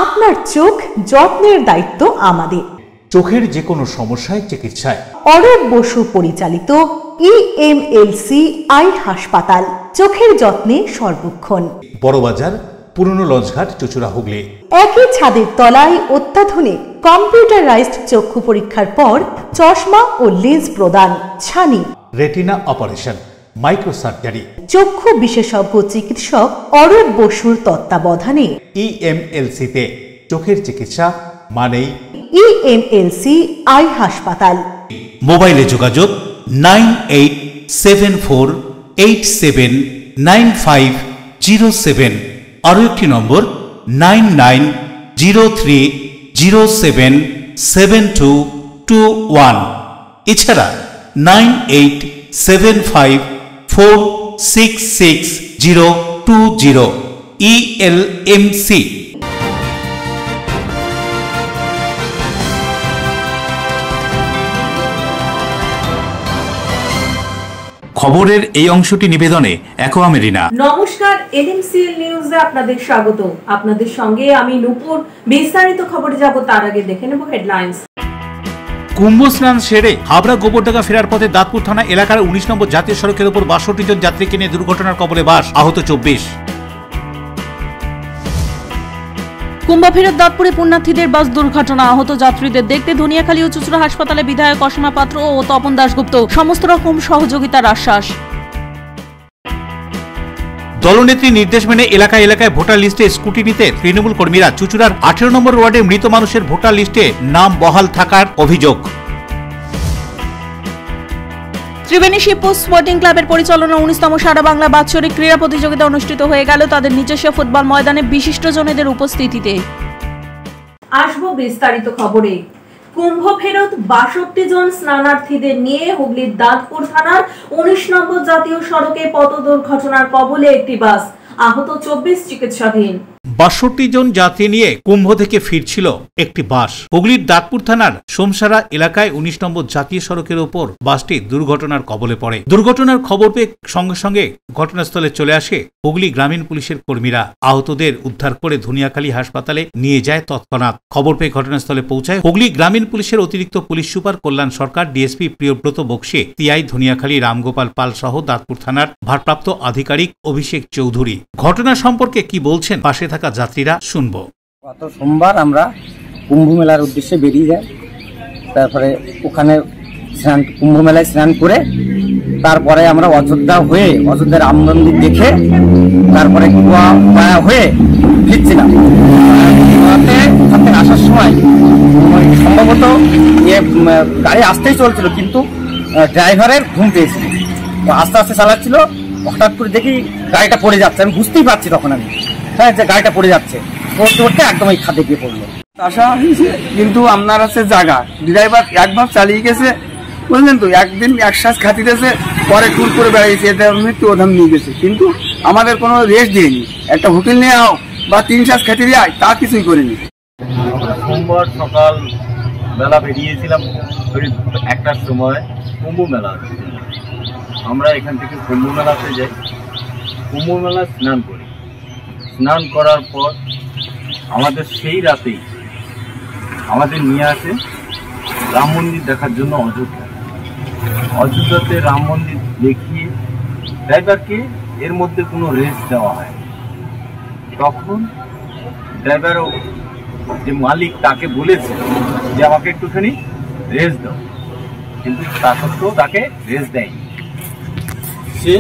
আপনার চোখ যত্নের দায়িত্ব আমাদের। চোখের যে কোনো সমস্যায় চিকিৎসায় অরূপ বসু পরিচালিত EMLC আই হাসপাতাল, চোখের যত্নে সর্বক্ষণ। বড়বাজার, পুরনো লঞ্চঘাট, চুঁচুড়া, হুগলি। একই ছাদের তলায় অত্যাধুনিক কম্পিউটারাইজড চক্ষু পরীক্ষার পর চশমা ও লেন্স প্রদান, ছানি, রেটিনা অপারেশন, মাইক্রোসার্জারি। চক্ষু বিশেষজ্ঞ চিকিৎসক অরূপ বসুর তত্ত্বাবধানে EMLC-তে চোখের চিকিৎসা মানেই EMLC আই হাসপাতাল। মোবাইলে যোগাযোগ 9874879507, আরও একটি নম্বর 9903077221, এছাড়া 9875466020 ELMC। খবরের এই অংশটি নিবেদনে অ্যাকোয়া মেরিনা। নমস্কার, LMCL নিউজে আপনাদের স্বাগত। আপনাদের সঙ্গে আমি নূপুর। বিস্তারিত খবরে যাব তার আগে দেখে নেব হেডলাইন্স। কুম্ভ স্নান সেরে হাবড়া গোবরডাঙ্গা ফেরার পথে দাঁতপুর থানা এলাকার 19 নম্বর জাতীয় সড়কের উপর 62 জন যাত্রীকে নিয়ে দুর্ঘটনার কবলে বাস, আহত 24। কুম্ভ ফেরত দাঁতপুরে পুণ্যার্থীদের বাস দুর্ঘটনা, আহত যাত্রীদের দেখতে ধনিয়াখালী ও চুঁচুড়া হাসপাতালে বিধায়ক অসীমা পাত্র ও তপন দাশগুপ্ত, সমস্ত রকম সহযোগিতার আশ্বাস। দলনেত্রীর নির্দেশ মেনে এলাকায় এলাকায় ভোটার লিস্টে স্কুটিনিতে তৃণমূল কর্মীরা। চুঁচুড়ার 18 নম্বর ওয়ার্ডে মৃত মানুষের ভোটার লিস্টে নাম বহাল থাকার অভিযোগ। ত্রিবেণী শিবপুর স্পোর্টিং ক্লাবের পরিচালনা 19তম সারা বাংলা বাৎসরিক ক্রীড়া প্রতিযোগিতা অনুষ্ঠিত হয়ে গেল তাদের নিজস্ব ফুটবল ময়দানে বিশিষ্টজনেদের উপস্থিতিতে। আসবো বিস্তারিত খবরে। কুম্ভ ফেরত 62 জন স্নানার্থীদের নিয়ে হুগলির দাঁতপুর থানার 19 নম্বর জাতীয় সড়কে পথ দুর্ঘটনার কবলে একটি বাস, আহত 24, চিকিৎসাধীন। 62 জন যাত্রী নিয়ে কুম্ভ থেকে ফিরছিল একটি বাস। হুগলির দাঁতপুর থানার সোমসারা এলাকায় 19 নম্বর জাতীয় সড়কের ওপর বাসটি দুর্ঘটনার কবলে পড়ে। দুর্ঘটনার খবর পেয়ে সঙ্গে সঙ্গে ঘটনাস্থলে চলে আসে হুগলি গ্রামীণ পুলিশের কর্মীরা। আহতদের উদ্ধার করে ধনিয়াখালী হাসপাতালে নিয়ে যায় তৎক্ষণাৎ। খবর পেয়ে ঘটনাস্থলে পৌঁছায় হুগলি গ্রামীণ পুলিশের অতিরিক্ত পুলিশ সুপার কল্যাণ সরকার, ডিএসপি প্রিয়ব্রত বক্সি, TI ধনিয়াখালী রামগোপাল পাল সহ দাঁতপুর থানার ভারপ্রাপ্ত আধিকারিক অভিষেক চৌধুরী। ঘটনা সম্পর্কে কি বলছেন পাশে থাকা যাত্রীরা শুনবো। গত সোমবার আমরা কুম্ভ মেলার উদ্দেশ্যে বেরিয়ে যাই। তারপরে ওখানে কুম্ভ মেলায় স্নান করে তারপরে আমরা অযোধ্যা হয়ে অযোধ্যা রাম মন্দির দেখে তারপরে গয়া হয়ে ফিরছিলাম। ওখান থেকে আসার সময় সম্ভবত গাড়ি আসতেই চলছিল, কিন্তু ড্রাইভারের ঘুম পেয়েছিল, আস্তে আস্তে চালাচ্ছিল। হঠাৎ করে দেখি গাড়িটা পড়ে যাচ্ছে, আমি বুঝতেই পারছি তখন আমি যে গাড়িটা পড়ে যাচ্ছে, পড়তে পড়তে একদম এই খাদে গিয়ে পড়লো। আশা হয়েছে, কিন্তু আপনার আছে জায়গা ড্রাইভার একবার চালিয়ে গেছে, বুঝলেন তো, একদিন একশ্বাস খাতিতেছে, পরে টুর করে বেড়াইছে, এটা মৃত্যু ওধাম নিয়ে গেছে, কিন্তু আমাদের কোনো রেস্ট দিইনি। একটা হোটেল নিয়ে আও বা 3 শ্বাস খেতে দিয়ে তা কিছুই করিনি। সোমবার সকাল বেলা বেরিয়েছিলাম 1টার সময় কুম্ভ মেলা। আমরা এখান থেকে কুম্ভ মেলাতে যাই, কুম্ভ মেলা স্নান করি। স্নান করার পর আমাদের সেই রাতেই আমাদের নিয়ে আসে রাম মন্দির দেখার জন্য অযোধ্যাতে রাম মন্দির দেখিয়ে ড্রাইভারকে এর মধ্যে কোনো রেস্ট দেওয়া হয়। তখন ড্রাইভার যে মালিক তাকে বলেছে যে আমাকে একটুখানি রেস্ট দাও, কিন্তু তা সত্ত্বেও তাকে রেস্ট দেয়নি। সে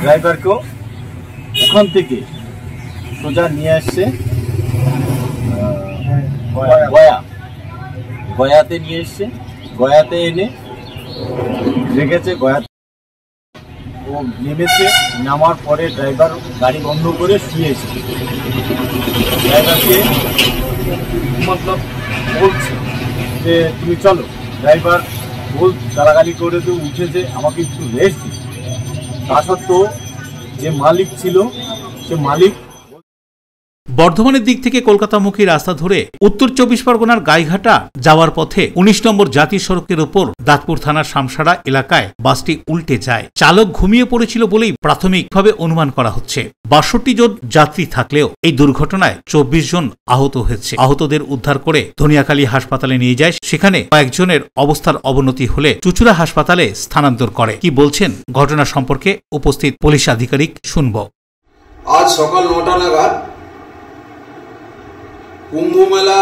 ড্রাইভারকেও ওখান থেকে সোজা নিয়ে আসছে গয়াতে নিয়ে এসছে। গয়াতে এনে রেখেছে। গয়াতে ও নেমেছে, নামার পরে ড্রাইভার গাড়ি বন্ধ করে শুয়েছে। ড্রাইভারকে মতলব বলছে যে তুমি চলো। ড্রাইভার বল গালাগালি করে তো উঠেছে, আমাকে একটু রেস্ট দিই। তা সত্ত্বেও যে মালিক ছিল সে মালিক বর্ধমানের দিক থেকে কলকাতামুখী রাস্তা ধরে উত্তর 24 পরগনার গাইঘাটা যাওয়ার পথে 19 নম্বর জাতীয় সড়কের ওপর দাঁতপুর থানার শামসারা এলাকায় বাসটি উল্টে যায়। চালক ঘুমিয়ে পড়েছিল বলেই প্রাথমিকভাবে অনুমান করা হচ্ছে। 62 জন যাত্রী থাকলেও এই দুর্ঘটনায় 24 জন আহত হয়েছে। আহতদের উদ্ধার করে ধনিয়াখালী হাসপাতালে নিয়ে যায়। সেখানে কয়েকজনের অবস্থার অবনতি হলে চুচুড়া হাসপাতালে স্থানান্তর করে। কি বলছেন ঘটনা সম্পর্কে উপস্থিত পুলিশ আধিকারিক শুনব। আজ সকাল 9টা নাগাদ কুম্ভ মেলা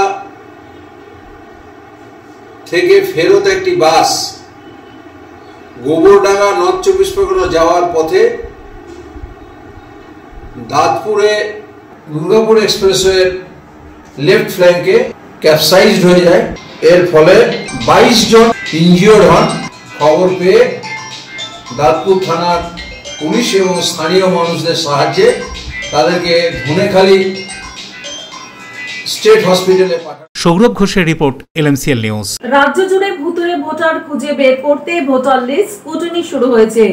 থেকে ফেরত একটি বাস গোবরডাঙ্গা নর্থ 24 পরগনা যাওয়ার পথে দাঁতপুরে দুর্গাপুর এক্সপ্রেসওয়ের লেফট ফ্ল্যাঙ্কে ক্যাপসাইজড হয়ে যায়। এর ফলে 22 জন ইনজিওর্ড হন। খবর পেয়ে দাঁতপুর থানার পুলিশ এবং স্থানীয় মানুষদের সাহায্যে তাদেরকে ধনেখালী স্টেট হসপিটালে পাঠানো। সৌরভ ঘোষের রিপোর্ট, LMCL নিউজ। রাজ্য জুড়ে ভুতুড়ে ভোটার খুঁজে বের করতে ভোটার লিস্ট স্ক্রুটিনি শুরু হয়েছে।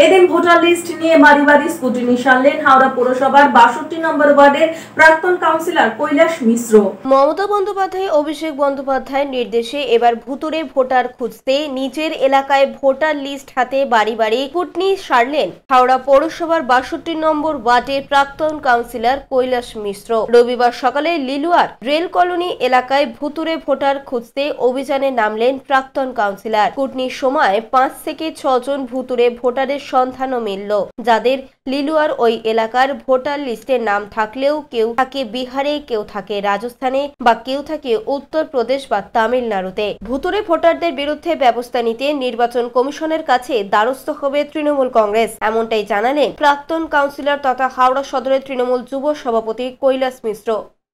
এদিন ভোটার লিস্ট নিয়ে বাড়ি বাড়ি স্ক্রুটিনি সারলেন হাওড়া পৌরসভার 62 নম্বর ওয়ার্ডের প্রাক্তন কাউন্সিলর কৈলাস মিশ্র। মমতা বন্দ্যোপাধ্যায় অভিষেক বন্দ্যোপাধ্যায়ের নির্দেশে এবার ভুতুড়ে ভোটার খুঁজতে নিজের এলাকায় ভোটার লিস্ট হাতে বাড়ি বাড়ি স্ক্রুটিনি সারলেন হাওড়া পৌরসভার 62 নম্বর ওয়ার্ডের প্রাক্তন কাউন্সিলর কৈলাস মিশ্র। রবিবার সকালে লিলুয়ার রেল কলোনি এলাকায় ভুতুড়ে ভোটার খুঁজতে অভিযানে নামলেন প্রাক্তন কাউন্সিলর। স্ক্রুটিনির সময় 5 থেকে 6 জন ভুতুড়ে ভোটারের সন্ধানও মিলল, যাদের লিলুয়ার ওই এলাকার ভোটার লিস্টে নাম থাকলেও কেউ থাকে বিহারে, কেউ থাকে রাজস্থানে বা কেউ থাকে উত্তরপ্রদেশ বা তামিলনাড়ুতে। ভুতুড়ে ভোটারদের বিরুদ্ধে ব্যবস্থা নিতে নির্বাচন কমিশনের কাছে দ্বারস্থ হবে তৃণমূল কংগ্রেস, এমনটাই জানালেন প্রাক্তন কাউন্সিলর তথা হাওড়া সদরের তৃণমূল যুব সভাপতি কৈলাস মিশ্র।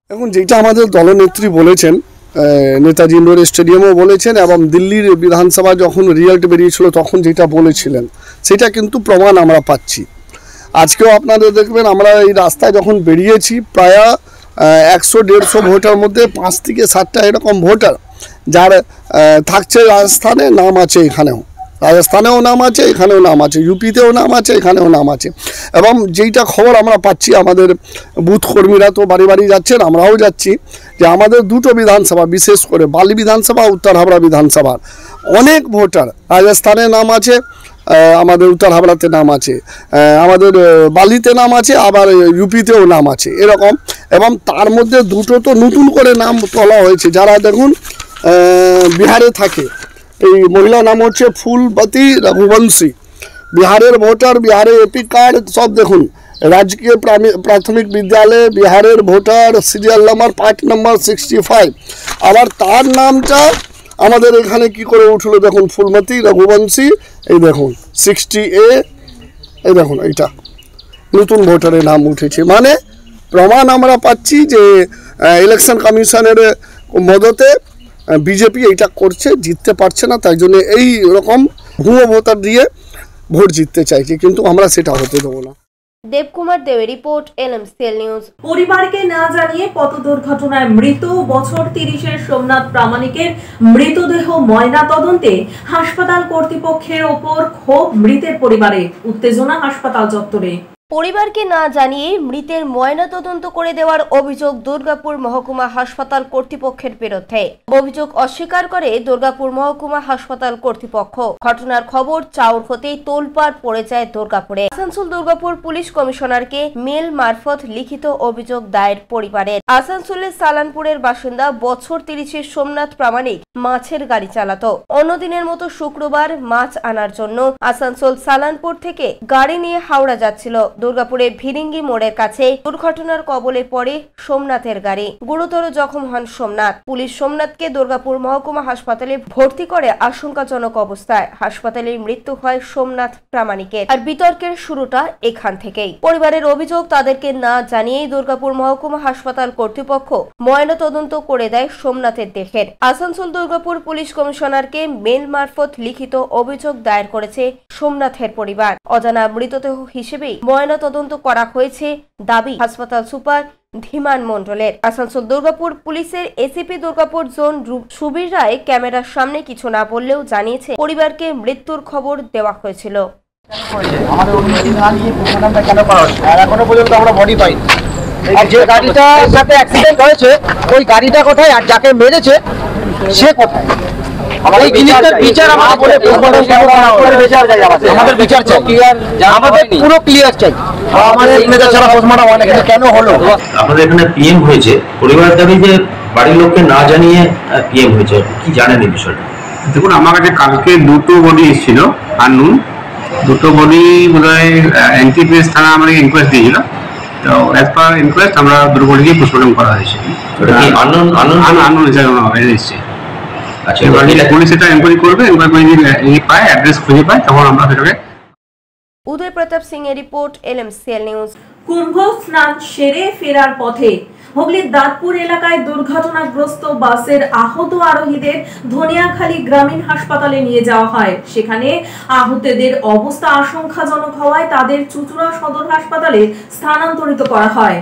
এখন যেটা আমাদের দলনেত্রী বলেছেন, নেতাজি ইন্ডোর স্টেডিয়ামও বলেছেন এবং দিল্লির বিধানসভা যখন রিজাল্ট বেরিয়েছিল তখন যেটা বলেছিলেন সেটা কিন্তু প্রমাণ আমরা পাচ্ছি। আজকেও আপনাদের দেখবেন আমরা এই রাস্তায় যখন বেরিয়েছি প্রায় 100-150 ভোটার মধ্যে 5 থেকে 7টা এরকম ভোটার যার থাকছে রাজস্থানে নাম আছে, এখানেও রাজস্থানেও নাম আছে, এখানেও নাম আছে, ইউপিতেও নাম আছে, এখানেও নাম আছে। এবং যেইটা খবর আমরা পাচ্ছি, আমাদের বুথ কর্মীরা তো বাড়ি বাড়ি যাচ্ছেন, আমরাও যাচ্ছি, যে আমাদের দুটো বিধানসভা, বিশেষ করে বালি বিধানসভা, উত্তর হাবড়া বিধানসভার অনেক ভোটার রাজস্থানে নাম আছে, আমাদের উত্তর হাবড়াতে নাম আছে, আমাদের বালিতে নাম আছে, আবার ইউপিতেও নাম আছে এরকম। এবং তার মধ্যে দুটো তো নতুন করে নাম তোলা হয়েছে, যারা দেখুন বিহারে থাকে। এই মহিলা নাম হচ্ছে ফুলবতী রঘুবংশী, বিহারের ভোটার, বিহারে এপি কার্ড সব দেখুন, রাজकीय প্রাথমিক বিদ্যালয়ে বিহারের ভোটার, সিরিয়াল নাম্বার 5 নম্বর 65। আবার তার নামটা আমাদের এখানে কি করে উঠলো দেখুন, ফুলমতী রঘুবংশী, এই দেখুন 60A, এই দেখুন এইটা নতুন ভোটারের নাম উঠেছে। মানে প্রমাণ আমরা পাচ্ছি যে ইলেকশন কমিশনের মদতে বিজেপি এইটা করছে, জিততে পারছে না, তাই জন্য এই রকম ভুয়ো ভোটার দিয়ে ভোট জিততে চাইছে, কিন্তু আমরা সেটা হতে দেবো না। দেবকুমার দেবের রিপোর্ট, LMCL নিউজ। পরিবারকে না জানিয়ে পথ দুর্ঘটনায় মৃত বছর 30-এর সোমনাথ প্রামাণিকের মৃতদেহ ময়না তদন্তে হাসপাতাল কর্তৃপক্ষের ওপর ক্ষোভ মৃতের পরিবারে, উত্তেজনা হাসপাতাল চত্বরে। পরিবারকে না জানিয়ে মৃতের ময়নাতদন্ত করে দেওয়ার অভিযোগ দুর্গাপুর মহকুমা হাসপাতাল কর্তৃপক্ষের বিরুদ্ধে। অভিযোগ অস্বীকার করে দুর্গাপুর মহকুমা হাসপাতাল কর্তৃপক্ষ। ঘটনার খবর চাউর হতেই তোলপাড় পড়ে যায় দুর্গাপুরে। আসানসোল দুর্গাপুর পুলিশ কমিশনারকে মেল মারফত লিখিত অভিযোগ দায়ের পরিবারের। আসানসোলের সালানপুরের বাসিন্দা বছর 30-এর সোমনাথ প্রামাণিক মাছের গাড়ি চালাতো। অন্যদিনের মতো শুক্রবার মাছ আনার জন্য আসানসোল সালানপুর থেকে গাড়ি নিয়ে হাওড়া যাচ্ছিল। দুর্গাপুরে ভিরিঙ্গি মোড়ের কাছে দুর্ঘটনার কবলে পড়ে সোমনাথের গাড়ি। গুরুতর জখম হন সোমনাথ। পুলিশ সোমনাথকে দুর্গাপুর মহকুমা হাসপাতালে ভর্তি করে আশঙ্কাজনক অবস্থায়। হাসপাতালে মৃত্যু হয় সোমনাথ প্রামাণিকের। আর বিতর্কের শুরুটা এখান থেকেই। পরিবারের অভিযোগ, তাদেরকে না জানিয়েই দুর্গাপুর মহকুমা হাসপাতাল কর্তৃপক্ষ ময়নাতদন্ত করে দেয় সোমনাথের দেহের। আসানসোল দুর্গাপুর পুলিশ কমিশনারকে মেল মারফত লিখিত অভিযোগ দায়ের করেছে সোমনাথের পরিবার। অজানা মৃতদেহ হিসেবেই ময়নাতদন্ত করা হয়েছে দাবি হাসপাতাল সুপার ধীমান মণ্ডলের। আসানসোল দুর্গাপুর পুলিশের এসিপি দুর্গাপুর জোন সুবীর রায় ক্যামেরার সামনে কিছু না বললেও জানিয়েছে পরিবারকে মৃত্যুর খবর দেওয়া হয়েছিল। আমাদের অনুমতি না নিয়ে পোস্টমর্টমটা কেন করা হচ্ছে আর এখনো পর্যন্ত আমরা বডি পাইনি। আর যে গাড়িটার সাথে অ্যাক্সিডেন্ট হয়েছে ওই গাড়িটা কোথায় আর যাকে মেরেছে সে কোথায়? আমাদের বিচার আমাদের পুরো ক্লিয়ার চাই। আমাদের কেন হলো? আপনাদের এখানে পিএম হয়েছে, পরিবার দাবি যে বাড়ির লোককে না জানিয়ে পিএম হয়েছে, কি জানেন এই বিষয়টা? দেখুন, আমার কাছে কালকে দুটো বডি এসেছিল আননোন, দুটো বডি বোধহয় এনটিপিএস থানা আমাকে ইনকোয়েস্ট দিয়েছিল। তো অ্যাজ পার ইনকোয়েস্ট আমরা দুটো বডিকে পোস্টমর্টম করা হয়েছে। আননোন এসেছে। আচ্ছা, পুলিশ এটা এনকোয়ারি করবে, এনকোয়ারি করে যদি পায়, অ্যাড্রেস খুঁজে পায়, তখন আমরা সেটাকে। উদয় প্রতাপ সিং এর রিপোর্ট, LMCL নিউজ। কুম্ভ স্নান সেরে ফেরার পথে হুগলির দাঁতপুর এলাকায় দুর্ঘটনাগ্রস্ত বাসের আহত আরোহীদের ধনিয়াখালী গ্রামীণ হাসপাতালে নিয়ে যাওয়া হয়। সেখানে আহতদের অবস্থা আশঙ্কাজনক হওয়ায় তাদের চুঁচুড়া সদর হাসপাতালে স্থানান্তরিত করা হয়।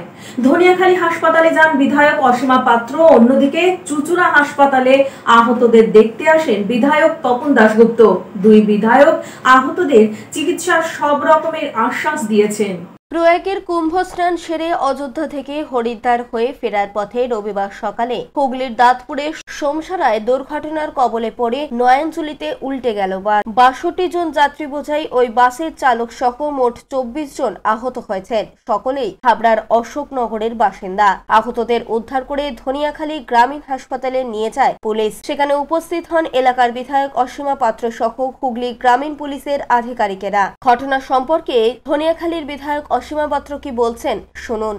ধনিয়াখালী হাসপাতালে যান বিধায়ক অসীমা পাত্র। অন্যদিকে চুঁচুড়া হাসপাতালে আহতদের দেখতে আসেন বিধায়ক তপন দাশগুপ্ত। দুই বিধায়ক আহতদের চিকিৎসার সব রকমের আশ্বাস দিয়েছেন। প্রয়াগের কুম্ভ স্নান সেরে অযোধ্যা থেকে হরিদ্বার হয়ে ফেরার পথে রবিবার সকালে হুগলির দাঁতপুরে সোমসারায় দুর্ঘটনার কবলে পড়ে নয়নজুলিতে উল্টে গেল বাস। ৬২ জন যাত্রী বোঝাই ওই বাসের চালক সহ মোট ২৪ জন আহত হয়েছেন। সকলেই হাবড়ার অশোকনগরের বাসিন্দা। আহতদের উদ্ধার করে ধনিয়াখালী গ্রামীণ হাসপাতালে নিয়ে যায় পুলিশ। সেখানে উপস্থিত হন এলাকার বিধায়ক অসীমা পাত্র সহ হুগলি গ্রামীণ পুলিশের আধিকারিকেরা। ঘটনা সম্পর্কে ধনিয়াখালীর বিধায়ক অসীমা পাত্র কি বলছেন শুনুন।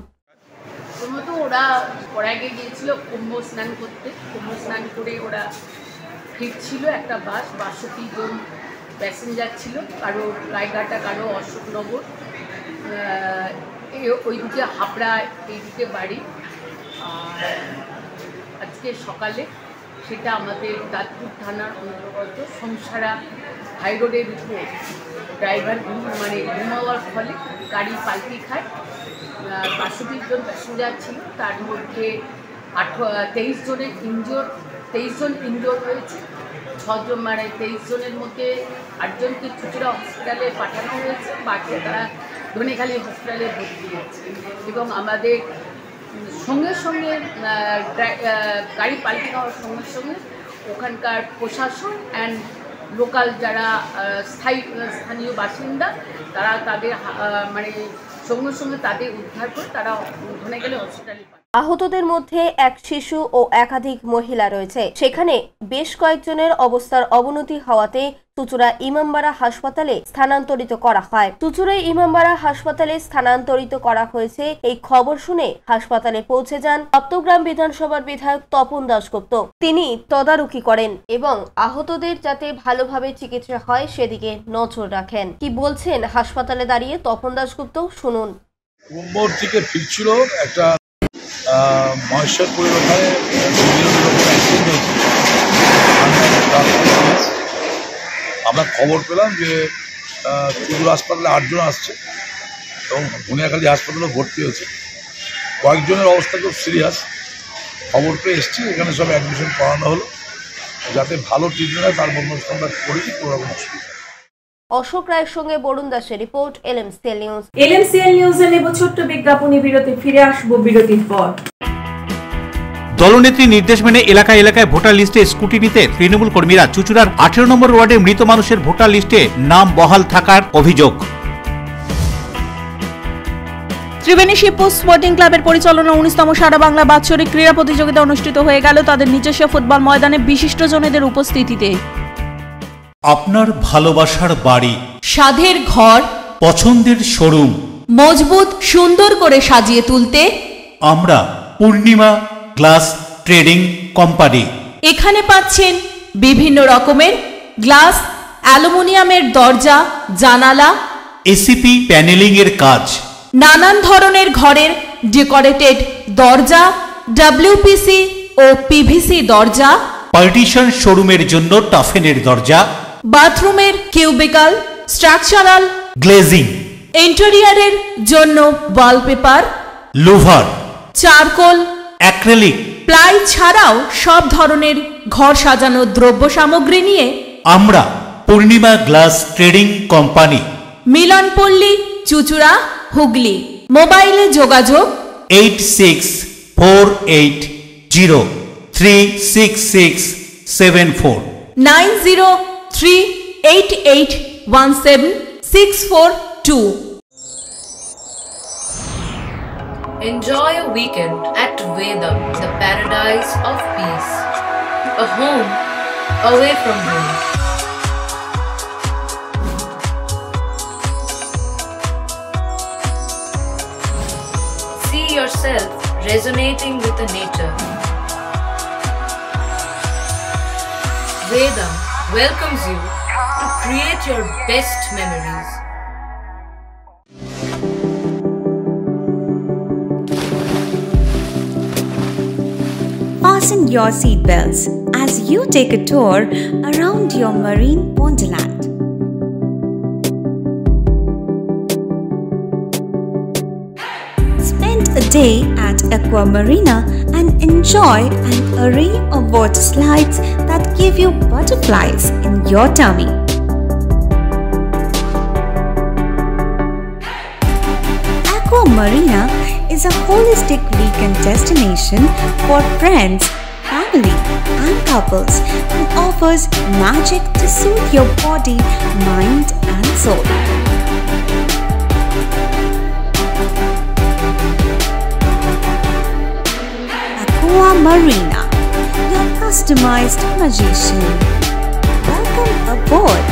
প্রথমত ওরা প্রয়াগে গিয়েছিল কুম্ভ স্নান করতে। কুম্ভ স্নান করে ওরা ফিরছিল একটা বাস, ৬২ জন প্যাসেঞ্জার ছিল, কারো রায়ঘাটা, কারো অশোকনগর, ওইদিকে হাবড়া, এইদিকে বাড়ি। আর আজকে সকালে সেটা আমাদের দাঁতপুর থানার অন্তর্গত সোমসারা হাইরোডের উপর ড্রাইভার ঘুমাওয়ার ফলে গাড়ি পাল্টি খায়। ৬২ জন প্যাসেঞ্জার ছিল, তার মধ্যে 23 জন ইনজোর হয়েছে। 6 জন 23 জনের মধ্যে 8 জনকে চুঁচুড়া হসপিটালে পাঠানো হয়েছে, বাকি তারা ধনিয়াখালী হসপিটালে ভর্তি হয়েছে। এবং আমাদের সঙ্গে সঙ্গে গাড়ি পাল্টি খাওয়ার সঙ্গে সঙ্গে ওখানকার প্রশাসন অ্যান্ড লোকাল যারা স্থানীয় বাসিন্দা তারা তাদের সঙ্গে সঙ্গে তাদের উদ্ধার করে তারা ধনিয়াখালী হসপিটালে। আহতদের মধ্যে এক শিশু ও একাধিক মহিলা রয়েছে। সেখানে বেশ কয়েকজনের অবস্থার অবনতি হওয়াতে চুঁচুড়া ইমামবাড়া হাসপাতালে স্থানান্তরিত করা হয়। চুঁচুড়া ইমামবাড়া হাসপাতালে স্থানান্তরিত করা হয়েছে। এই খবর শুনে হাসপাতালে পৌঁছে যান সপ্তগ্রাম বিধানসভার বিধায়ক তপন দাশগুপ্ত। তিনি তদারকি করেন এবং আহতদের যাতে ভালোভাবে চিকিৎসা হয় সেদিকে নজর রাখেন। কি বলছেন হাসপাতালে দাঁড়িয়ে তপন দাশগুপ্ত শুনুন। কুম্ভর থেকে ফিরছিল একটা মহেশ্বরপুরের ওখানে আমরা খবর পেলাম যে চুঁচুড়া হাসপাতালে 8 জন আসছে এবং ধনিয়াখালী হাসপাতালেও ভর্তি হয়েছে। কয়েকজনের অবস্থা খুব সিরিয়াস। খবর পেয়ে এসছি, এখানে সব অ্যাডমিশন করানো হলো যাতে ভালো ট্রিটমেন্ট হয়, তার বন্দোবস্ত আমরা করেছি, কোনো রকম অসুবিধা। অশোক রায়ের সঙ্গে বরুণ দাসের রিপোর্ট, LMCL নিউজ। LMCL নিউজে নেব ছোট্ট বিজ্ঞাপনী বিরতি, ফিরে আসবো বিরতির পর। দলনেত্রীর নির্দেশ মেনে এলাকায় এলাকায় ভোটার লিস্টে স্কুটি নিতে তৃণমূল কর্মীরা চুঁচুড়ার 18 নম্বর ওয়ার্ডে মৃত মানুষের ভোটার লিস্টে নাম বহাল থাকার অভিযোগ। ত্রিবেণী শিবপুর স্পোর্টিং ক্লাবের পরিচালনা 19তম সারা বাংলা বাৎসরিক ক্রীড়া প্রতিযোগিতা অনুষ্ঠিত হয়ে গেল তাদের নিজস্ব ফুটবল ময়দানে বিশিষ্টজনেদের উপস্থিতিতে। আপনার ভালোবাসার বাড়ি, স্বাদের ঘর, পছন্দের শোরুম মজবুত সুন্দর করে সাজিয়ে তুলতে আমরা পূর্ণিমা গ্লাস ট্রেডিং কোম্পানি। এখানে পাচ্ছেন বিভিন্ন রকমের গ্লাস, অ্যালুমিনিয়ামের দরজা, জানালা, এসিপি প্যানেলিং এর কাজ, নানান ধরনের ঘরের ডেকোরেটেড দরজা, WPC ও PVC দরজা, পার্টিশন শোরুমের জন্য টাফেনের দরজা, বাথরুমের কিউবিকাল, স্ট্রাকচারাল গ্লেজিং, ইন্টেরিয়রের জন্য wallpaper, louver, charcoal, acrylic, ply ছাড়াও সব ধরনের ঘর সাজানোর দ্রব্য সামগ্রী নিয়ে আমরা Purnima glass trading company, Milanpalli, চুঁচুড়া, হুগলি। মোবাইলে যোগাযোগ 8648036674 9038817642. Enjoy a weekend at Vedam, the paradise of peace. A home away from home. See yourself resonating with the nature. Vedam welcomes you to create your best memories. Fasten your seatbelts as you take a tour around your marine wonderland. Spend a day at Aqua Marina and enjoy an array of water slides that give you butterflies in your tummy. Aqua Marina is a holistic weekend destination for friends, family and couples and offers magic to soothe your body, mind and soul. Aqua Marina, your customized magician. Welcome aboard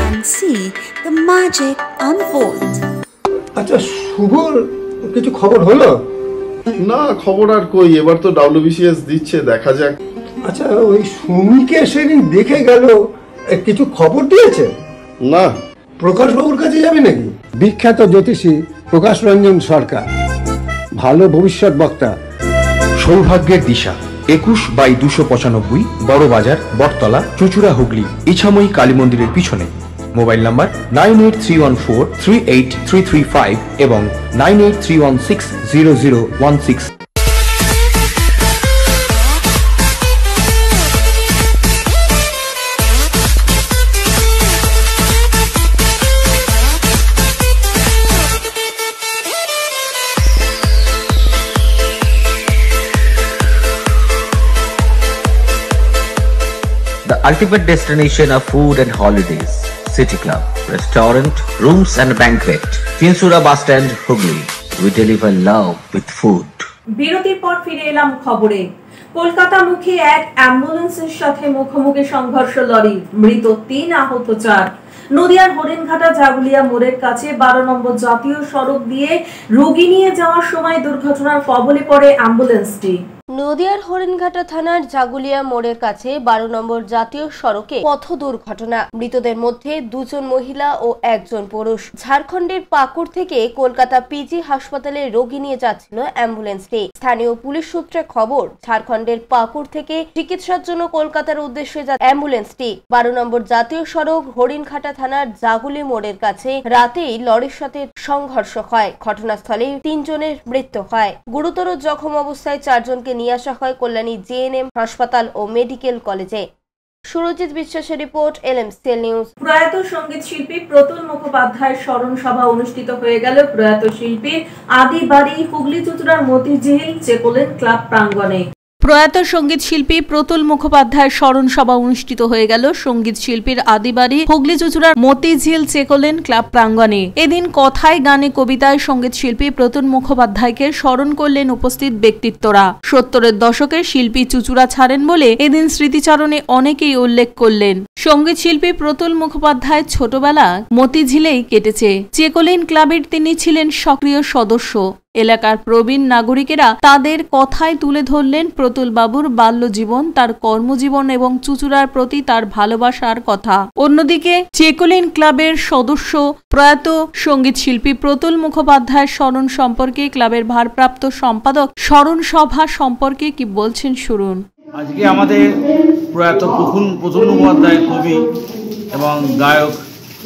and see the magic unfold. আচ্ছা, শুভর কিছু খবর হলো? না, খবর আর কই, এবার তো WBCS দিচ্ছে, দেখা যাক। আচ্ছা, ওই সুমিকে সেদিন দেখে গেল, কিছু খবর দিয়েছে? না। প্রকাশবাবুর কাছে যাবে নাকি? বিখ্যাত জ্যোতিষী প্রকাশ রঞ্জন সরকার, ভালো ভবিষ্যৎ বক্তা। সৌভাগ্যের দিশা 21/295 বড় বাজার, বটতলা, চুচুড়া, হুগলি, ইছাময়ী কালী মন্দিরের পিছনে। মোবাইল নাম্বার 9831438335 এবং 9831600016। The ultimate destination of food and holidays. City Club, restaurant, rooms and banquet. Finsura Bus Stand, Hugli. We deliver love with food. বিরতির পর ফিরে এলাম খবরে। কলকাতা মুখী এক অ্যাম্বুলেন্সের সাথে মুখোমুখি সংঘর্ষ লরি, মৃত 3, আহত 4। নদিয়ার হরিণঘাটা জাগুলিয়া মোড়ের কাছে 12 নম্বর জাতীয় সড়ক দিয়ে রোগী নিয়ে যাওয়ার সময় দুর্ঘটনার কবলে পড়ে অ্যাম্বুলেন্সটি। নদিয়ার হরিণঘাটা থানার জাগুলিয়া মোড়ের কাছে 12 নম্বর জাতীয় সড়কে পথ দুর্ঘটনা। মৃতদের মধ্যে 2 জন মহিলা ও 1 জন পুরুষ। ঝাড়খণ্ডের পাকুড় থেকে কলকাতা পিজি হাসপাতালে রোগী নিয়ে যাচ্ছিল অ্যাম্বুলেন্সটি। স্থানীয় পুলিশ সূত্রে খবর, ঝাড়খণ্ডের পাকুড় থেকে চিকিৎসার জন্য কলকাতার উদ্দেশ্যে যাচ্ছে অ্যাম্বুলেন্সটি। 12 নম্বর জাতীয় সড়ক হরিণঘাটা থানার জাগুলি মোড়ের কাছে রাতেই লরির সাথে সংঘর্ষ হয়। ঘটনাস্থলে 3 জনের মৃত্যু হয়। গুরুতর জখম অবস্থায় 4 জনকে নিয়ে আসা হয় কল্যাণী জেএনএম হাসপাতাল ও মেডিকেল কলেজে। সুরজিৎ বিশ্বাসের রিপোর্ট, LMCL নিউজ। প্রয়াত সঙ্গীত শিল্পী প্রতুল মুখোপাধ্যায়ের স্মরণ সভা অনুষ্ঠিত হয়ে গেল প্রয়াত শিল্পীর আদি বাড়ি হুগলি চুচুড়ার মতিঝিল চেকোলেন ক্লাব প্রাঙ্গণে। প্রয়াত সঙ্গীত শিল্পী প্রতুল মুখোপাধ্যায়ের স্মরণ সভা অনুষ্ঠিত হয়ে গেল সঙ্গীত শিল্পীর আদিবাড়ি হুগলি চুচুড়ার মতিঝিল চেকোলেন ক্লাব প্রাঙ্গণে। এদিন কথায়, গানে, কবিতায় সঙ্গীত শিল্পী প্রতুল মুখোপাধ্যায়কে স্মরণ করলেন উপস্থিত ব্যক্তিত্বরা। 70-এর দশকের শিল্পী চুচুড়া ছাড়েন বলে এদিন স্মৃতিচারণে অনেকেই উল্লেখ করলেন। সঙ্গীত শিল্পী প্রতুল মুখোপাধ্যায়ের ছোটবেলা মতিঝিলেই কেটেছে। চেকোলেন ক্লাবের তিনি ছিলেন সক্রিয় সদস্য। এলাকার প্রবীণ নাগরিকেরা তাদের কথায় তুলে ধরলেন প্রতুল বাবুর বাল্য জীবন, তার কর্মজীবন এবং চুচুড়ার প্রতি তার ভালোবাসার কথা। অন্যদিকে চেকোলেন ক্লাবের সদস্য প্রয়াত সঙ্গীত শিল্পী প্রতুল মুখোপাধ্যায়ের স্মরণ সম্পর্কে ক্লাবের ভারপ্রাপ্ত সম্পাদক স্মরণ সভা সম্পর্কে কি বলছেন শুনুন। আজকে আমাদের প্রয়াত প্রতুল মুখোপাধ্যায় কবি এবং গায়ক,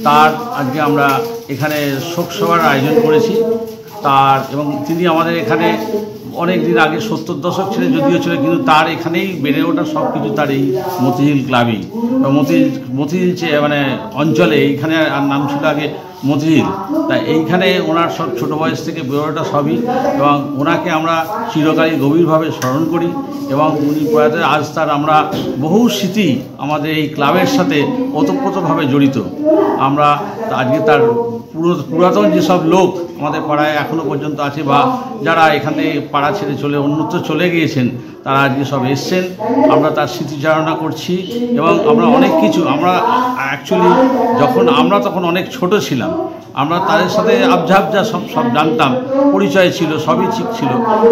তার আজকে আমরা এখানে শোক সভার আয়োজন করেছি। তার এবং তিনি আমাদের এখানে অনেক দিন আগে 70 দশক ছিল যদিও ছিল, কিন্তু তার এখানেই বেড়ে ওঠা সব কিছু তার এই মতিঝিল ক্লাবেই, মতিঝিল মানে অঞ্চলে এইখানে আর নাম ছিল আগে মতিঝিল। তাই এইখানে ওনার সব ছোটো বয়স থেকে বেড়ে ওঠা সবই, এবং ওনাকে আমরা চিরকালই গভীরভাবে স্মরণ করি। এবং উনি প্রয়াত আজ তার আমরা বহু স্মৃতি আমাদের এই ক্লাবের সাথে ওতপ্রোতভাবে জড়িত। আমরা আজকে তার পুরাতন যেসব লোক আমাদের পাড়ায় এখনও পর্যন্ত আছে, বা যারা এখানে পাড়া ছেড়ে অন্যত্র চলে গিয়েছেন, তারা আজকে সব এসছেন। আমরা তার স্মৃতিচারণা করছি এবং আমরা অনেক কিছু আমরা অ্যাকচুয়ালি আমরা তখন অনেক ছোট ছিলাম, আমরা তাদের সাথে আবঝা সব জানতাম, পরিচয় ছিল, সবই ঠিক ছিল,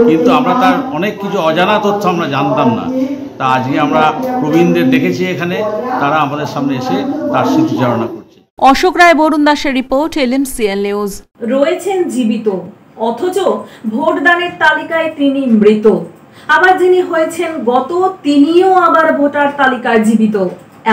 কিন্তু আমরা তার অনেক কিছু অজানা তথ্য আমরা জানতাম না। তা আজকে আমরা প্রবীণদের দেখেছি এখানে, তারা আমাদের সামনে এসে তার স্মৃতিচারণা করছে। অশোক রায় বরুণ দাসের রিপোর্ট, LMCL নিউজ। রয়েছেন জীবিত, অথচ ভোটদানের তালিকায় তিনি মৃত। আবার যিনি হয়েছেন গত, তিনিও আবার ভোটার তালিকায় জীবিত।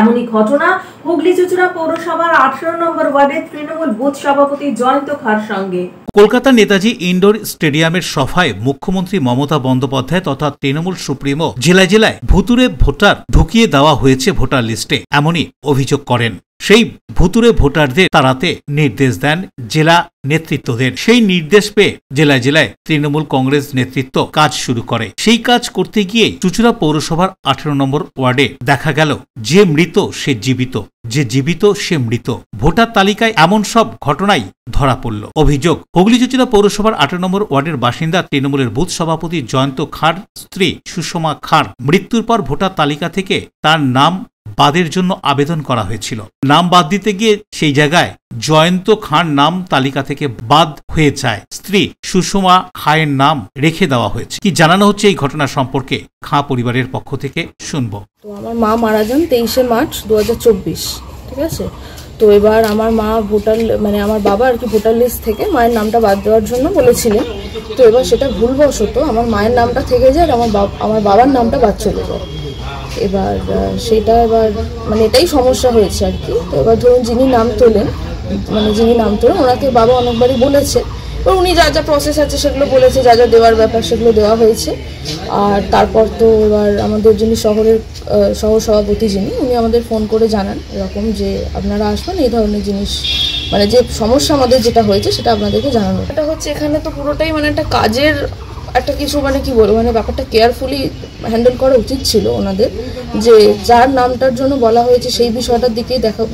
এমনই ঘটনা হুগলি চুঁচুড়া পৌরসভার 18 নম্বর ওয়ার্ডের তৃণমূল বুথ সভাপতি জয়ন্ত খার সঙ্গে। কলকাতার নেতাজি ইনডোর স্টেডিয়ামের সভায় মুখ্যমন্ত্রী মমতা বন্দ্যোপাধ্যায় তথা তৃণমূল সুপ্রিমো জেলায় জেলায় ভুতুরে ভোটার ঢুকিয়ে দেওয়া হয়েছে ভোটার লিস্টে, এমনই অভিযোগ করেন। সেই ভুতুরে ভোটারদের তাড়াতে নির্দেশ দেন জেলা নেতৃত্বদের। সেই নির্দেশ পেয়ে জেলায় জেলায় তৃণমূল কংগ্রেস নেতৃত্ব কাজ শুরু করে। সেই কাজ করতে গিয়ে চুঁচুড়া পৌরসভার 18 নম্বর ওয়ার্ডে দেখা গেল যে মৃত সে জীবিত, যে জীবিত সে মৃত। ভোটার তালিকায় এমন সব ঘটনাই ধরা পড়ল। অভিযোগ, হুগলি চুঁচুড়া পৌরসভার 18 নম্বর ওয়ার্ডের বাসিন্দা তৃণমূলের বুথ সভাপতি জয়ন্ত খার স্ত্রী সুষমা খার মৃত্যুর পর ভোটার তালিকা থেকে তার নাম বাদের জন্য আবেদন করা হয়েছিল। নাম বাদ দিতে গিয়ে সেই জায়গায় জয়ন্ত খাঁর নাম তালিকা থেকে বাদ হয়ে যায়, স্ত্রী সুষমা খাঁয়ের নাম রেখে দেওয়া হয়েছে। কি জানানো হচ্ছে এই ঘটনা সম্পর্কে খাঁ পরিবারের পক্ষ থেকে শুনবো। তো আমার মা মারা যান 23 মার্চ 2024, ঠিক আছে। তো এবার আমার মা ভোটার আমার বাবা আর কি ভোটার লিস্ট থেকে মায়ের নামটা বাদ দেওয়ার জন্য বলেছিলেন। তো এবার সেটা ভুলবশত আমার মায়ের নামটা থেকে যায়, আমার বাবার নামটা বাদ চলে যায়। এবার সেটা এটাই সমস্যা হয়েছে আর কি। তো এবার ধরুন যিনি নাম তোলেন ওনাকে বাবা অনেকবারই বলেছে, এবার উনি যা যা প্রসেস আছে সেগুলো বলেছে, যা যা দেওয়ার ব্যাপার সেগুলো দেওয়া হয়েছে। আর তারপর তো এবার আমাদের যিনি শহরের সহ সভাপতি উনি আমাদের ফোন করে জানান এরকম যে আপনারা আসবেন, এই ধরনের জিনিস যে সমস্যা আমাদের যেটা হয়েছে সেটা আপনাদেরকে জানানো। এটা হচ্ছে এখানে তো পুরোটাই একটা কাজের একটা কিছু কি বলবো ব্যাপারটা কেয়ারফুলি হ্যান্ডেল করা উচিত ছিল ওনাদের, যে যার নামটার জন্য বলা হয়েছে সেই বিষয়টার দিকেই দেখা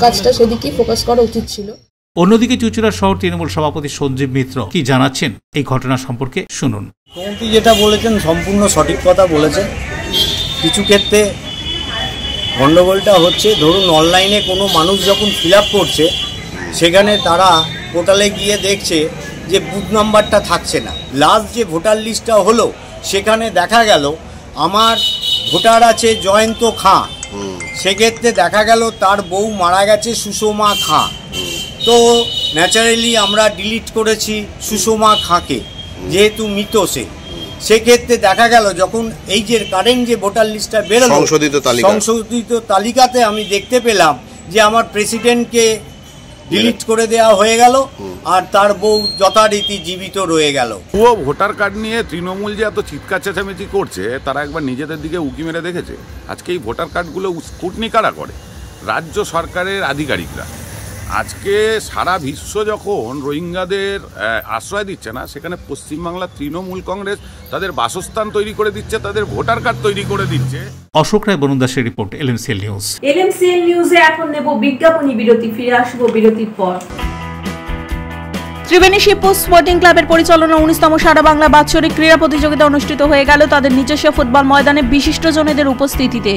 কাজটা সেদিকেই ফোকাস করা উচিত ছিল। অন্যদিকে চুঁচুড়া শহর তৃণমূল সভাপতি সঞ্জীব মিত্র কি জানাচ্ছেন এই ঘটনা সম্পর্কে শুনুন। মুখ্যমন্ত্রী যেটা বলেছেন সম্পূর্ণ সঠিক কথা বলেছেন। কিছু ক্ষেত্রে গণ্ডগোলটা হচ্ছে, ধরুন অনলাইনে কোনো মানুষ যখন ফিল আপ করছে সেখানে তারা পোর্টালে গিয়ে দেখছে যে বুথ নাম্বারটা থাকছে না। লাস্ট যে ভোটার লিস্টটা হলো সেখানে দেখা গেল আমার ভোটার আছে জয়ন্ত খাঁ, সেক্ষেত্রে দেখা গেল তার বউ মারা গেছে সুষমা খাঁ। তো ন্যাচারালি আমরা ডিলিট করেছি সুষমা খাঁকে, যেহেতু মৃত সেক্ষেত্রে দেখা গেল যখন এই যে কারেন্ট যে ভোটার লিস্টটা বেরোলো সংশোধিত তালিকাতে আমি দেখতে পেলাম যে আমার প্রেসিডেন্টকে ডিলিট করে দেওয়া হয়ে গেল আর তার বউ যথারীতি জীবিত রয়ে গেল। পুরো ভোটার কার্ড নিয়ে তৃণমূল যে এত চিৎকার চেঁচামেচি করছে, তারা একবার নিজেদের দিকে উকি মেরে দেখেছে? আজকে এই ভোটার কার্ডগুলো স্ক্রুটনি কারা করে? রাজ্য সরকারের আধিকারিকরা। আজকে সারা বিশ্ব যখন রোহিঙ্গাদের আশ্রয় দিচ্ছে না, সেখানে পশ্চিমবাংলার তৃণমূল কংগ্রেস তাদের বাসস্থান তৈরি করে দিচ্ছে, তাদের ভোটার কার্ড তৈরি করে দিচ্ছে। অশোক রায় বরুণ দাসের রিপোর্ট, LMCL নিউজ। LMCL নিউজে এখন নেব বিজ্ঞাপনী বিরতি, ফিরে আসবো বিরতির পর। ত্রিবেণী শিবপুর স্পোর্টিং ক্লাবের পরিচালনা 19তম সারা বাংলা বাৎসরিক ক্রীড়া প্রতিযোগিতা অনুষ্ঠিত হয়ে গেল তাদের নিজস্ব ফুটবল ময়দানে বিশিষ্টজনেদের উপস্থিতিতে।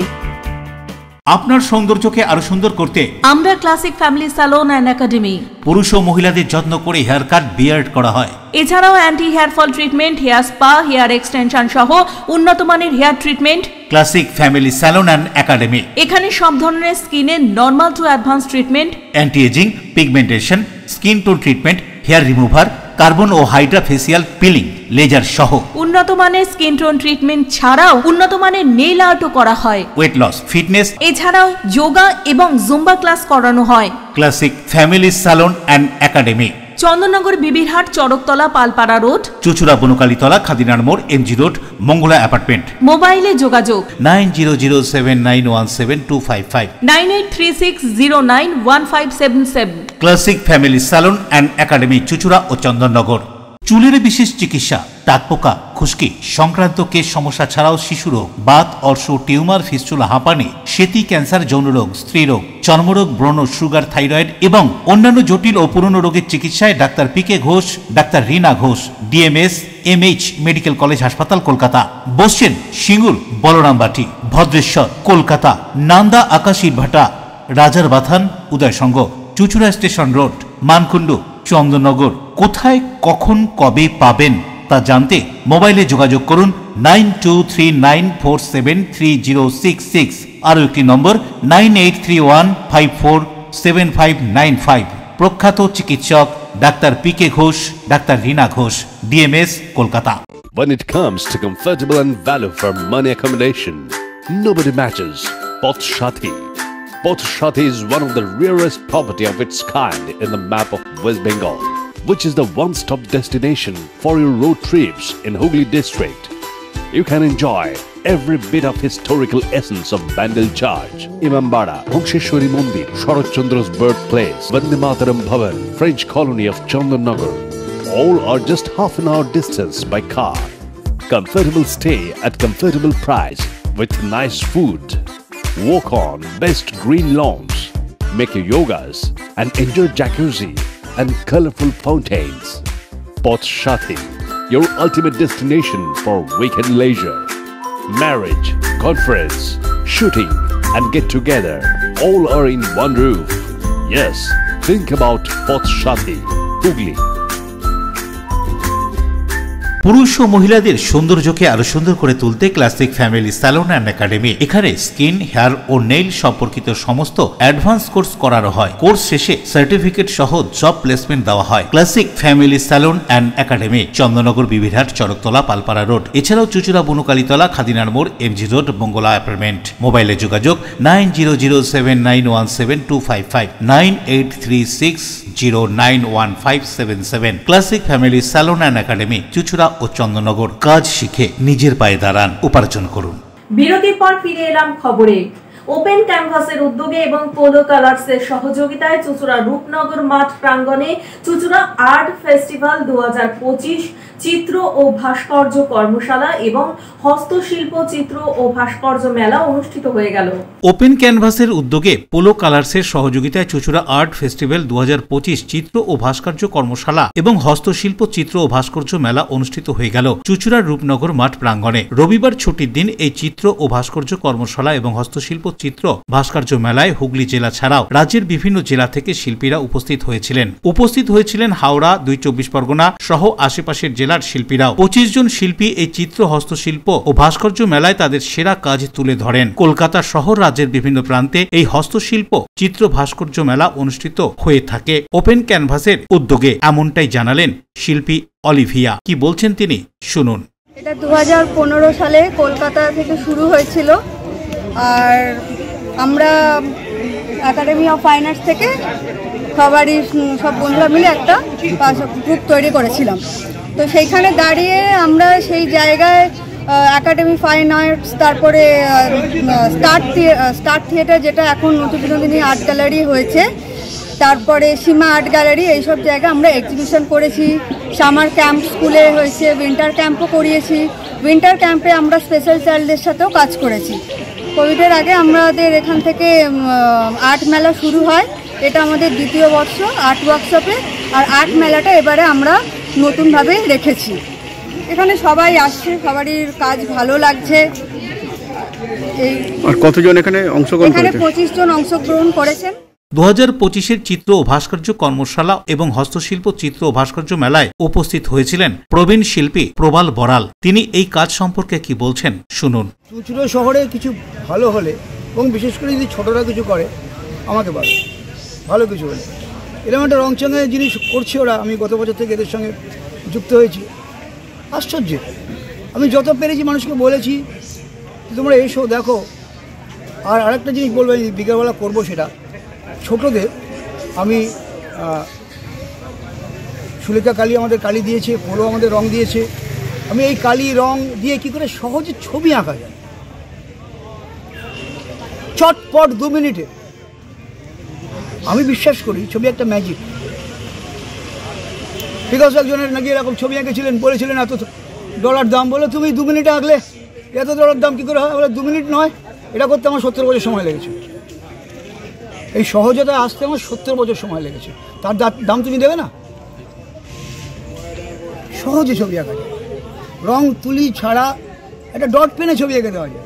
আপনার সৌন্দর্যকে আরো সুন্দর করতে আমরা classic family salon and academy. পুরুষ ও মহিলাদের যত্ন করে হেয়ার কাট, বিয়ার্ড করা হয়। এছাড়াও anti hair fall treatment, hair spa, hair extension সহ উন্নত মানের hair treatment. Classic family salon and academy. এখানে সব ধরনের স্কিনের normal to advance treatment, anti ageing, pigmentation, skin tone treatment, hair remover, carbon ও হাইড্রা ফেসিয়াল পিলিং, লেজার সহ উন্নত মানের স্কিন টোন ট্রিটমেন্ট ছাড়াও উন্নত মানের নেইল আর্টও করা হয়। ওয়েট লস, ফিটনেস, এছাড়াও যোগা এবং জুম্বা ক্লাস করানো হয়। Classic family salon and academy, Chandannagar Bibirhat Charaktala Palpara road, Chuchura Bonkalitala খাদিনার মোড়, এমজি রোড, মঙ্গলা অ্যাপার্টমেন্ট। মোবাইলে যোগাযোগ 9007917255 9836091577। Classic family salon and academy, Chuchura ও চন্দননগর। চুলের বিশেষ চিকিৎসা, টাকপোকা, খুশকি সংক্রান্ত কেশ সমস্যা ছাড়াও শিশু রোগ, বাত, অর্শ, টিউমার, ফিস্টুলা, হাঁপানি, সেতি, ক্যান্সার, যৌনরোগ, স্ত্রীরোগ, চর্মরোগ, ব্রণ, সুগার, থাইরয়েড এবং অন্যান্য জটিল ও পুরনো রোগের চিকিৎসায় ডাক্তার পিকে Ghosh, doctor Rina Ghosh, DMS MH medical college হাসপাতাল, কলকাতা। বসছেন সিঙ্গুর, বলরামবাটি, ভদ্রেশ্বর, কলকাতা, নান্দা, আকাশ ইটভাটা, রাজার বাথান, উদয়সঙ্গ, চুচুড়া স্টেশন রোড, মানকুণ্ডু, চন্দননগর। কোথায়, কখন, কবে পাবেন তা জানতে মোবাইলে যোগাযোগ করুন 9239473066। আরও একটি নম্বর 9831547595। প্রখ্যাত চিকিৎসক doctor PK Ghosh, doctor Rina Ghosh, DMS, Kolkata. When it comes to comfortable and value for money accommodation, nobody matches Poth Shathi. Poth Shathi is one of the rarest property of its kind in the map of West Bengal, which is the one-stop destination for your road trips in Hooghly district. You can enjoy every bit of historical essence of Bandel Church, Imambara, Bhongsheshwari Mandir, Sharat Chandra's birthplace, Vande Mataram Bhavan, French colony of Chandanagar. All are just half an hour distance by car. Comfortable stay at comfortable price with nice food. Walk on best green lawns, make your yogas and enjoy jacuzzi and colorful fountains. Poth Shathi, your ultimate destination for weekend leisure. Marriage, conference, shooting and get together all are in one roof. Yes, think about Poth Shathi, Hooghly. পুরুষ ও মহিলাদের সৌন্দর্যকে আরো সুন্দর করে তুলতে classic family salon and academy. এখানে skin, hair ও nail সম্পর্কিত সমস্ত অ্যাডভান্স কোর্স করানো হয়। কোর্স শেষে সার্টিফিকেট সহ জব প্লেসমেন্ট দেওয়া হয়। Classic family salon and academy, Chandannagar, Bibirhat, Charaktala, Palpara road. এছাড়াও চুচুড়া বনকালীতলা, খাদিনার মোড়, এমজি রোড, মঙ্গলা অ্যাপার্টমেন্ট। মোবাইলে যোগাযোগ 9007917255 9836091577। Classic family salon and academy, Chuchura ও চন্দননগর। কাজ শিখে নিজের পায়ে দাঁড়ান, উপার্জন করুন। বিরতির পর ফিরে এলাম খবরে। ওপেন ক্যানভাসের উদ্যোগে এবং পোলো কালার্সের সহযোগিতায় চুচুড়া রূপনগর মাঠ প্রাঙ্গণে চুচুড়া আর্ট ফেস্টিভ্যাল 2025 চিত্র ও ভাস্কর্য কর্মশালা এবং হস্তশিল্প চিত্র ও ভাস্কর্য মেলা অনুষ্ঠিত হয়ে গেল। ওপেন ক্যানভাসের উদ্যোগে পোলো কালার্সের সহযোগিতায় চুচুড়া আর্ট ফেস্টিভ্যাল 2025 চিত্র ও ভাস্কর্য কর্মশালা এবং হস্তশিল্প চিত্র ও ভাস্কর্য মেলা অনুষ্ঠিত হয়ে গেল চুচুড়ার রূপনগর মাঠ প্রাঙ্গণে। রবিবার ছুটির দিন এই চিত্র ও ভাস্কর্য কর্মশালা এবং হস্তশিল্প চিত্র ভাস্কর্য মেলায় হুগলি জেলা ছাড়াও রাজ্যের বিভিন্ন জেলা থেকে শিল্পীরা উপস্থিত হয়েছিলেন হাওড়া, 2 চব্বিশ পরগনা সহ আশেপাশের জেলার শিল্পীরাও। 25 জন শিল্পী এই চিত্র, হস্তশিল্প ও ভাস্কর্য মেলায় তাদের সেরা কাজ তুলে ধরেন। কলকাতা সহ রাজ্যের বিভিন্ন প্রান্তে এই হস্তশিল্প, চিত্র, ভাস্কর্য মেলা অনুষ্ঠিত হয়ে থাকে ওপেন ক্যানভাসের উদ্যোগে, এমনটাই জানালেন শিল্পী অলিভিয়া। কি বলছেন তিনি, শুনুন। এটা 2015 সালে কলকাতা থেকে শুরু হয়েছিল, আর আমরা একাডেমি অফ ফাইন আর্টস থেকে সবারই সব বন্ধুরা মিলে একটা গ্রুপ তৈরি করেছিলাম। তো সেইখানে দাঁড়িয়ে আমরা সেই জায়গায় একাডেমি ফাইন আর্টস, তারপরে স্টার থিয়েটার, যেটা এখন নতুন বিনোদিনী আর্ট গ্যালারি হয়েছে, তারপরে সীমা আর্ট গ্যালারি, এইসব জায়গায় আমরা এক্সিবিশন করেছি। সামার ক্যাম্প স্কুলে হয়েছে, উইন্টার ক্যাম্পও করিয়েছি। উইন্টার ক্যাম্পে আমরা স্পেশাল চাইল্ডদের সাথেও কাজ করেছি। কোভিডের আগে আমাদের এখান থেকে আর্ট মেলা শুরু হয়, এটা আমাদের দ্বিতীয় বর্ষ আর্ট ওয়ার্কশপে। আর আর্ট মেলাটা এবারে আমরা নতুনভাবে রেখেছি। এখানে সবাই আসছে, সবারই কাজ ভালো লাগছে। আর কতজন এখানে অংশগ্রহণ করেছেন? এখানে 25 জন অংশগ্রহণ করেছেন। 2025-এর চিত্র ও ভাস্কর্য কর্মশালা এবং হস্তশিল্প চিত্র ও ভাস্কর্য মেলায় উপস্থিত হয়েছিলেন প্রবীণ শিল্পী প্রবাল বড়াল। তিনি এই কাজ সম্পর্কে কি বলছেন, শুনুন। চুচুড়া শহরে কিছু ভালো হলে এবং বিশেষ করে যদি ছোটরা কিছু করে, আমাকে বলে ভালো কিছু হলে, এরকম একটা রংচঙে জিনিস করছে ওরা। আমি গত বছর থেকে এদের সঙ্গে যুক্ত হয়েছি। আশ্চর্য, আমি যত পেরেছি মানুষকে বলেছি তোমরা এসো দেখো। আর আরেকটা জিনিস বলবো, বিকেলবেলা করবো, সেটা ছোটদের আমি সুলেখা কালী আমাদের কালি দিয়েছে, পোলো আমাদের রং দিয়েছে। আমি এই কালি রং দিয়ে কি করে সহজে ছবি আঁকা যায়, চটপট 2 মিনিটে। আমি বিশ্বাস করি ছবি একটা ম্যাজিক। বিকজ একজনের নাকি এরকম ছবি এঁকেছিলেন, বলেছিলেন এত ডলার দাম, বলে তুমি 2 মিনিটে আঁকলে, এত ডলার দাম কী করে হয়? বলে 2 মিনিট নয়, এটা করতে আমার 70 বছর সময় লেগেছে। এই সহজতায় আসতে আমার 70 বছর সময় লেগেছে। তার দাম তুমি দেবে না? সহজে ছবি আঁকা যায়, রং তুলি ছাড়া একটা ডট পেনে ছবি এঁকে দেওয়া যায়।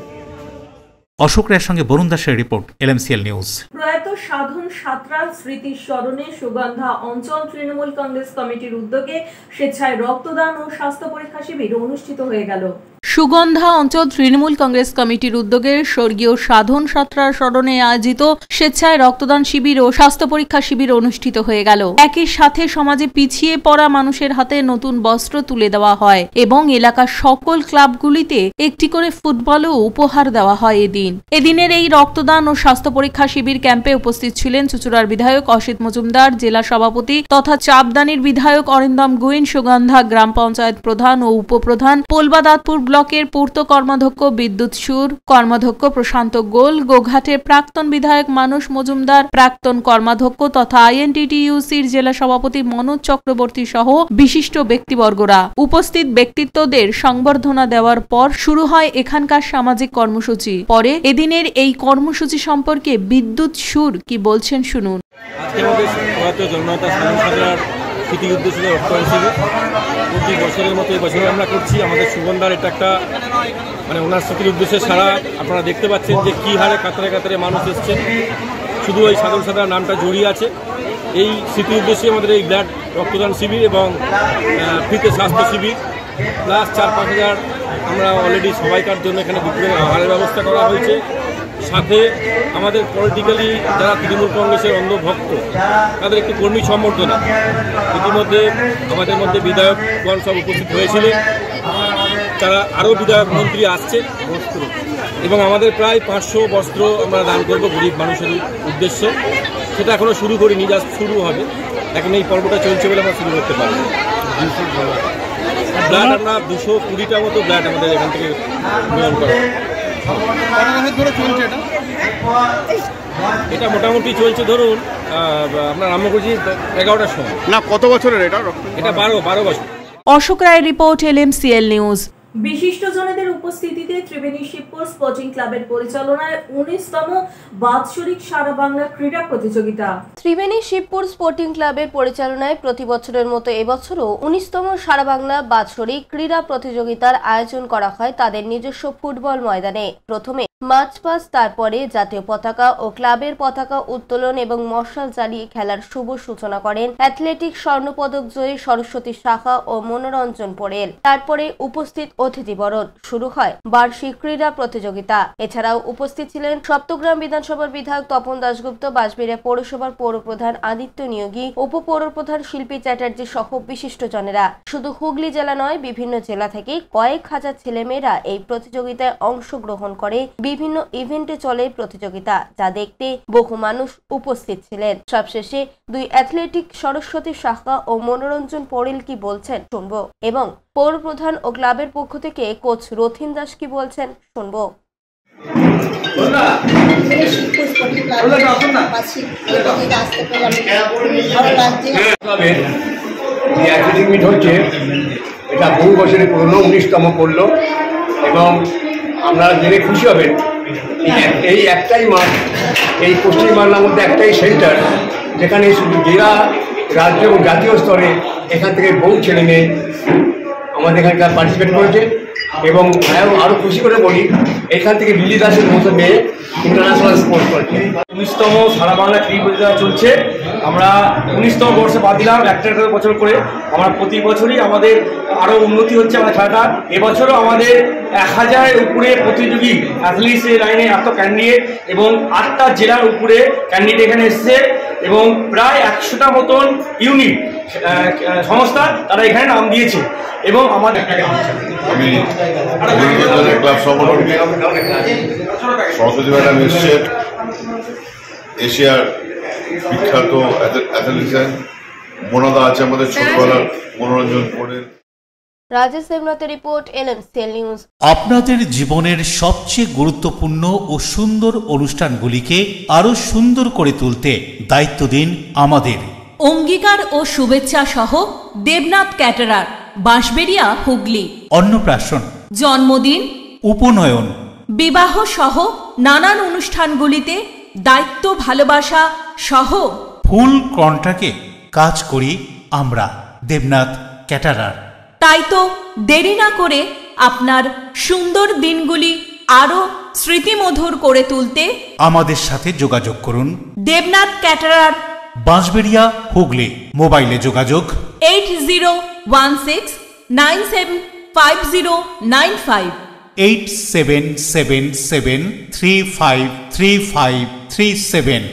অশোক রায়ের সঙ্গে বরুণ দাসের রিপোর্ট, LMCL নিউজ। প্রয়াত সাধন সাঁতরার স্মৃতির স্মরণে সুগন্ধা অঞ্চল তৃণমূল কংগ্রেস কমিটির উদ্যোগে স্বেচ্ছায় রক্তদান ও স্বাস্থ্য পরীক্ষা শিবির অনুষ্ঠিত হয়ে গেল। সুগন্ধা অঞ্চল তৃণমূল কংগ্রেস কমিটির উদ্যোগে স্বর্গীয় সাধন সাঁতরার স্মরণে আয়োজিত স্বেচ্ছায় রক্তদান শিবির ও স্বাস্থ্য পরীক্ষা শিবির অনুষ্ঠিত হয়ে গেল। একই সাথে সমাজে পিছিয়ে পড়া মানুষের হাতে নতুন বস্ত্র তুলে দেওয়া হয় এবং এলাকার সকল ক্লাবগুলিতে একটি করে ফুটবলও উপহার দেওয়া হয়। এদিনের এই রক্তদান ও স্বাস্থ্য পরীক্ষা শিবির ক্যাম্পে উপস্থিত ছিলেন চুঁচুড়ার বিধায়ক অসিত মজুমদার, জেলা সভাপতি তথা চাপদানির বিধায়ক অরিন্দম গুইন, সুগন্ধা গ্রাম পঞ্চায়েত প্রধান ও উপপ্রধান, পোলবাদাতপুর ব্লকের পূর্ত কর্মাধ্যক্ষ বিদ্যুৎ সুর, কর্মাধ্যক্ষ প্রশান্ত গোল, গোঘাটের প্রাক্তন বিধায়ক মানুষ মজুমদার, প্রাক্তন কর্মাধ্যক্ষ তথা INTTUCর জেলা সভাপতি মনোজ চক্রবর্তী সহ বিশিষ্ট ব্যক্তিবর্গরা। উপস্থিত ব্যক্তিত্বদের সংবর্ধনা দেওয়ার পর শুরু হয় এখানকার সামাজিক কর্মসূচি। পরে এদিনের এই কর্মসূচি সম্পর্কে বিদ্যুৎ সুর কি বলছেন শুনুন। আজকে আমাদের প্রয়াত জন্মদাতা সাধন সাঁতরার স্মৃতি উদ্দেশ্যে রক্তদান শিবির প্রতি বছরের মতো এই বছরে আমরা করছি। আমাদের সুগন্ধার এটা একটা ওনার স্মৃতির উদ্দেশ্যে সারা আপনারা দেখতে পাচ্ছেন যে কী হারে কাতারে কাতারে মানুষ এসছেন। শুধু ওই সাধন সাঁতরার নামটা জড়িয়ে আছে। এই স্মৃতির উদ্দেশ্যে আমাদের এই ব্লাড রক্তদান শিবির এবং ফ্রিতে স্বাস্থ্য শিবির প্লাস 4-5 হাজার আমরা অলরেডি সবাইকার জন্য এখানে দুপুরের আহারের ব্যবস্থা করা হয়েছে। সাথে আমাদের পলিটিক্যালি যারা তৃণমূল কংগ্রেসের অন্ধভক্ত তাদের একটি কর্মী সম্বর্ধনা। ইতিমধ্যে আমাদের মধ্যে বিধায়কগণ সব উপস্থিত হয়েছিলেন, তারা আরও বিধায়ক মন্ত্রী আসছে বস্ত্র এবং আমাদের প্রায় 500 বস্ত্র আমরা দান করব গরিব মানুষের উদ্দেশ্যে। সেটা এখনও শুরু করিনি, জাস্ট শুরু হবে। এখন এই পর্বটা চলছে বলে আমরা শুরু করতে পারবো। ব্লাড আমরা 220টা মতো ব্লাড আমাদের এখান থেকে গ্রহণ করা। এটা মোটামুটি চলছে ধরুন আপনার আরম্ভ করছি 11টার সময়। না, কত বছরের এটা? এটা 12 বছর। অশোক রায়ের রিপোর্ট, LMCL নিউজ। বিশিষ্টজনেদের উপস্থিতিতে ত্রিবেণী শিবপুর স্পোর্টিং ক্লাবের পরিচালনায় 19তম বাৎসরিক সারা বাংলা ক্রীড়া প্রতিযোগিতা। ত্রিবেণী শিবপুর স্পোর্টিং ক্লাবের পরিচালনায় প্রতি বছরের মতো এবছরও 19তম সারা বাংলা বাৎসরিক ক্রীড়া প্রতিযোগিতার আয়োজন করা হয় তাদের নিজস্ব ফুটবল ময়দানে। প্রথমে মার্চ পাস্ট, তারপরে জাতীয় পতাকা ও ক্লাবের পতাকা উত্তোলন এবং মশাল জ্বালিয়ে খেলার শুভ সূচনা করেন অ্যাথলেটিক স্বর্ণপদক জয়ী সরস্বতী শাখা ও মনোরঞ্জন পোড়েল। তারপরে উপস্থিত অতিথিবরণ, শুরু হয় বার্ষিক ক্রীড়া প্রতিযোগিতা। এছাড়াও উপস্থিত ছিলেন সপ্তগ্রাম বিধানসভার বিধায়ক তপন দাশগুপ্ত, বাঁশবেড়িয়া পৌরসভার পৌরপ্রধান আদিত্য নিয়োগী, উপপৌরপ্রধান শিল্পী চ্যাটার্জি সহ বিশিষ্টজনেরা। শুধু হুগলি জেলা নয়, বিভিন্ন জেলা থেকে কয়েক হাজার ছেলেমেয়েরা এই প্রতিযোগিতায় অংশগ্রহণ করে। বিভিন্ন ইভেন্টে চলে প্রতিযোগিতা, যা দেখতে বহু মানুষ উপস্থিত ছিলেন। সবশেষে 2 অ্যাথলেটিক সরস্বতী শাখা ও মনোরঞ্জন পোড়েল কি বলছেন শুনবো, এবং পৌরপ্রধান ও ক্লাবের পক্ষ থেকে কোচ রথিন দাস কি বলছেন শুনবো। অ্যাথলেটিক মিট হচ্ছে, এটা বহু বছরের পুরনো, 19তম পড়লো এবং আপনারা জেনে খুশি হবেন এই একটাই মাঠ, এই পশ্চিম বাংলার মধ্যে একটাই সেন্টার যেখানে শুধু জেলা, রাজ্য এবং জাতীয় স্তরে এখান থেকে বহু ছেলে মেয়ে আমাদের এখানকার পার্টিসিপেট করেছে। এবং আরও খুশি করে বলি, এখান থেকে বিলি দাসের মতো মেয়ে ইন্টারন্যাশনাল স্পোর্টস করেছে। 19তম সারা বাংলা ক্রীড়া প্রতিযোগিতা চলছে। আমরা 19তম বর্ষে বাদ দিলাম, একটা বছর করে। আমরা প্রতি বছরই আমাদের আরও উন্নতি হচ্ছে আমাদের খেলাটা। এবছরও আমাদের 1000-এর উপরে প্রতিযোগী অ্যাথলিটসের লাইনে এত ক্যান্ডিডেট এবং 8টা জেলার উপরে ক্যান্ডিডেট এখানে এসছে এবং প্রায় 100টা মতন ইউনিট সংস্থা তারা এখানে নাম দিয়েছে। এবং আমাদের আমি ক্লাব সভাপতি সরস্বতী ম্যাডাম এসছেন, এশিয়ার বিখ্যাত অ্যাথলেটিশিয়ান মনাদা আছে আমাদের ছোটবেলার মনোরঞ্জন পড়েন। রাজেশ দেবনাথের রিপোর্ট, LMCL নিউজ। আপনাদের জীবনের সবচেয়ে গুরুত্বপূর্ণ ও সুন্দর অনুষ্ঠানগুলিকে আরো সুন্দর করে তুলতে দায়িত্ব দিন আমাদের। অঙ্গীকার ও শুভেচ্ছা সহ দেবনাথ ক্যাটারার, বাঁশবেড়িয়া, হুগলি। অন্নপ্রাশন, জন্মদিন, উপনয়ন, বিবাহ সহ নানান অনুষ্ঠানগুলিতে দায়িত্ব, ভালোবাসা সহ ফুল কন্ট্রাক্টে কাজ করি আমরা, দেবনাথ ক্যাটারার। তাই তো দেরি না করে আপনার সুন্দর দিনগুলি আরো স্মৃতিমধুর করে তুলতে আমাদের সাথে যোগাযোগ করুন। দেবনাথ ক্যাটারার, বাঁশবেড়িয়া, হুগলি। মোবাইলে যোগাযোগ 8016975095, 8777353537।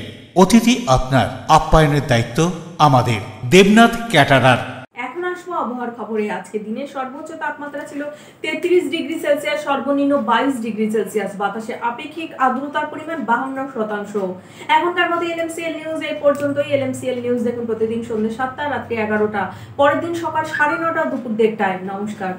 অতিথি আপনার, আপ্যায়নের দায়িত্ব আমাদের, দেবনাথ ক্যাটারার। এখন আসবো আবহাওয়ার খবরে। আজকে দিনের সর্বোচ্চ তাপমাত্রা ছিল 33 ডিগ্রি সেলসিয়াস, সর্বনিম্ন 22 ডিগ্রি সেলসিয়াস। বাতাসে আপেক্ষিক আর্দ্রতার পরিমাণ 52%। এখনকার মতো LMCL নিউজ এই পর্যন্তই। LMCL নিউজ দেখুন প্রতিদিন সন্ধ্যে 7টা, রাত্রি 11টা, পরের দিন সকাল 9:30, দুপুর 1:30টায়। নমস্কার।